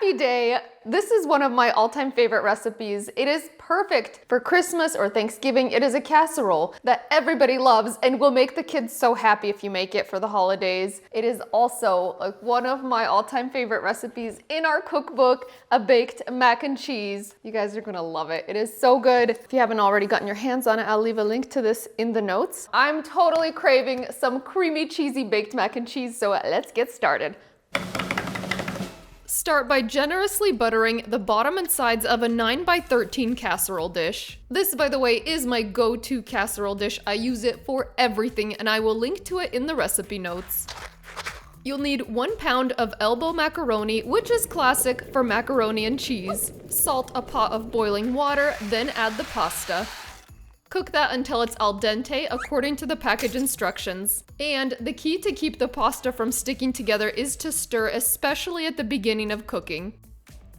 Happy day! This is one of my all-time favorite recipes. It is perfect for Christmas or Thanksgiving. It is a casserole that everybody loves and will make the kids so happy if you make it for the holidays. It is also like one of my all-time favorite recipes in our cookbook, a baked mac and cheese. You guys are gonna love it. It is so good. If you haven't already gotten your hands on it, I'll leave a link to this in the notes. I'm totally craving some creamy, cheesy baked mac and cheese, so let's get started. Start by generously buttering the bottom and sides of a 9x13 casserole dish. This, by the way, is my go-to casserole dish. I use it for everything, and I will link to it in the recipe notes. You'll need 1 pound of elbow macaroni, which is classic for macaroni and cheese. Salt a pot of boiling water, then add the pasta. Cook that until it's al dente according to the package instructions. And the key to keep the pasta from sticking together is to stir, especially at the beginning of cooking.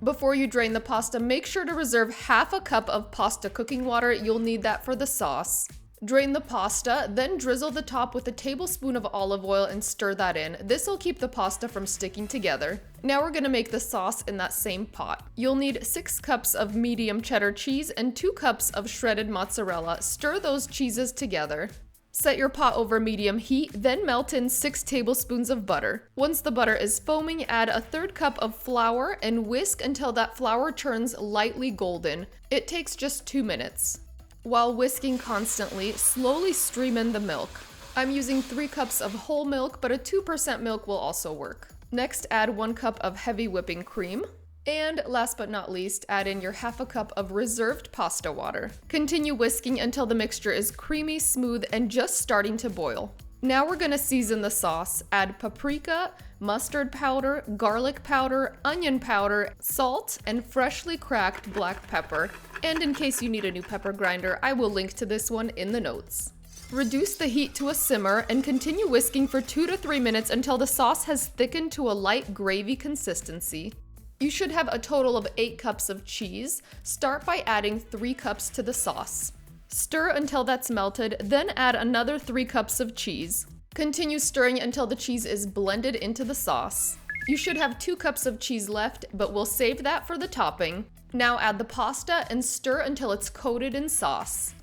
Before you drain the pasta, make sure to reserve half a cup of pasta cooking water. You'll need that for the sauce. Drain the pasta, then drizzle the top with a tablespoon of olive oil and stir that in. This will keep the pasta from sticking together. Now we're gonna make the sauce in that same pot. You'll need 6 cups of medium cheddar cheese and 2 cups of shredded mozzarella. Stir those cheeses together. Set your pot over medium heat, then melt in 6 tablespoons of butter. Once the butter is foaming, add a 1/3 cup of flour and whisk until that flour turns lightly golden. It takes just 2 minutes. While whisking constantly, slowly stream in the milk. I'm using 3 cups of whole milk, but a 2% milk will also work. Next, add 1 cup of heavy whipping cream. And last but not least, add in your half a cup of reserved pasta water. Continue whisking until the mixture is creamy, smooth, and just starting to boil. Now we're gonna season the sauce. Add paprika, mustard powder, garlic powder, onion powder, salt, and freshly cracked black pepper. And in case you need a new pepper grinder, I will link to this one in the notes. Reduce the heat to a simmer and continue whisking for 2 to 3 minutes until the sauce has thickened to a light gravy consistency. You should have a total of 8 cups of cheese. Start by adding 3 cups to the sauce. Stir until that's melted, then add another 3 cups of cheese. Continue stirring until the cheese is blended into the sauce. You should have 2 cups of cheese left, but we'll save that for the topping. Now add the pasta and stir until it's coated in sauce.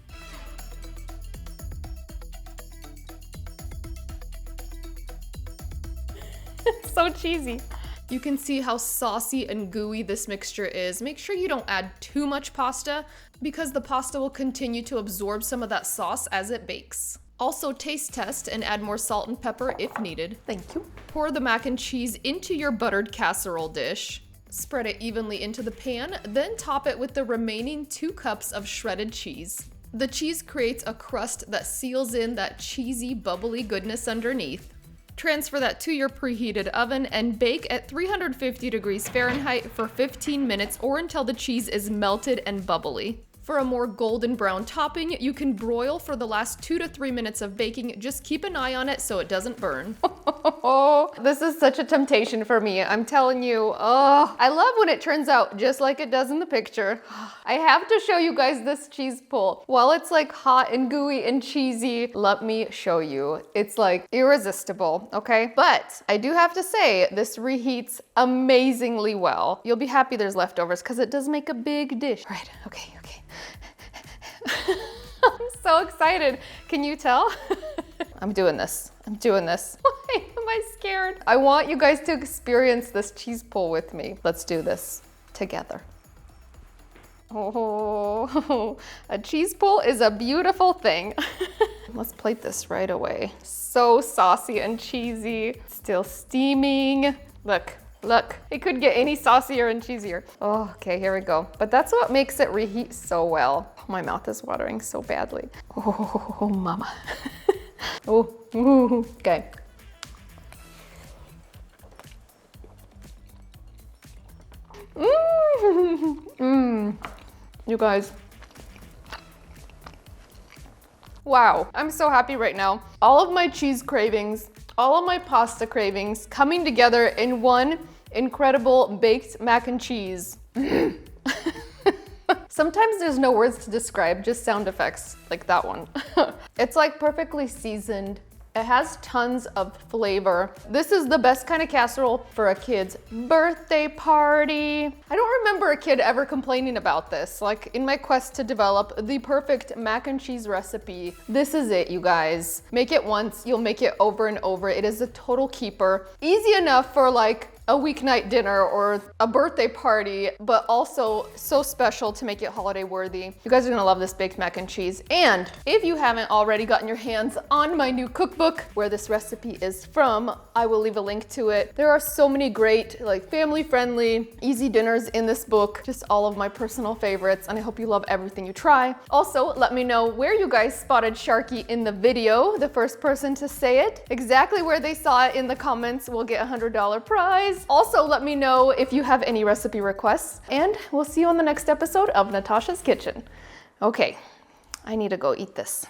It's so cheesy. You can see how saucy and gooey this mixture is. Make sure you don't add too much pasta because the pasta will continue to absorb some of that sauce as it bakes. Also taste test and add more salt and pepper if needed. Thank you. Pour the mac and cheese into your buttered casserole dish. Spread it evenly into the pan, then top it with the remaining 2 cups of shredded cheese. The cheese creates a crust that seals in that cheesy, bubbly goodness underneath. Transfer that to your preheated oven and bake at 350 degrees Fahrenheit for 15 minutes or until the cheese is melted and bubbly. For a more golden brown topping, you can broil for the last 2 to 3 minutes of baking. Just keep an eye on it so it doesn't burn. Oh, this is such a temptation for me. I'm telling you, oh, I love when it turns out just like it does in the picture. I have to show you guys this cheese pull. While it's like hot and gooey and cheesy, let me show you. It's like irresistible, okay? But I do have to say, this reheats amazingly well. You'll be happy there's leftovers because it does make a big dish. All right, okay. I'm so excited. Can you tell? I'm doing this. Why am I scared? I want you guys to experience this cheese pull with me. Let's do this together. Oh, a cheese pull is a beautiful thing. Let's plate this right away. So saucy and cheesy, still steaming. Look, it could get any saucier and cheesier. Oh, okay, here we go. But that's what makes it reheat so well. Oh, my mouth is watering so badly. Oh, mama. Okay. You guys. Wow, I'm so happy right now. All of my cheese cravings, all of my pasta cravings coming together in one incredible baked mac and cheese. Sometimes there's no words to describe, just sound effects like that one. It's like perfectly seasoned It has tons of flavor. This is the best kind of casserole for a kid's birthday party. I don't remember a kid ever complaining about this. Like in my quest to develop the perfect mac and cheese recipe, this is it, you guys. Make it once, you'll make it over and over. It is a total keeper. Easy enough for like a weeknight dinner or a birthday party, but also so special to make it holiday worthy. You guys are gonna love this baked mac and cheese. And if you haven't already gotten your hands on my new cookbook, where this recipe is from, I will leave a link to it. There are so many great, like family-friendly, easy dinners in this book, just all of my personal favorites, and I hope you love everything you try. Also, let me know where you guys spotted Sharky in the video. The first person to say it, exactly where they saw it in the comments, will get a $100 prize. Also, let me know if you have any recipe requests, and we'll see you on the next episode of Natasha's Kitchen. Okay, I need to go eat this.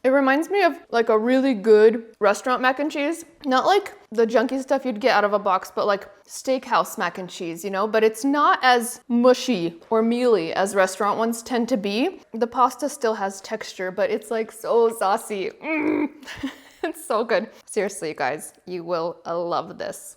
It reminds me of like a really good restaurant mac and cheese. Not like the junky stuff you'd get out of a box, but like steakhouse mac and cheese, you know? But it's not as mushy or mealy as restaurant ones tend to be. The pasta still has texture, but it's like so saucy. It's so good. Seriously, guys, you will love this.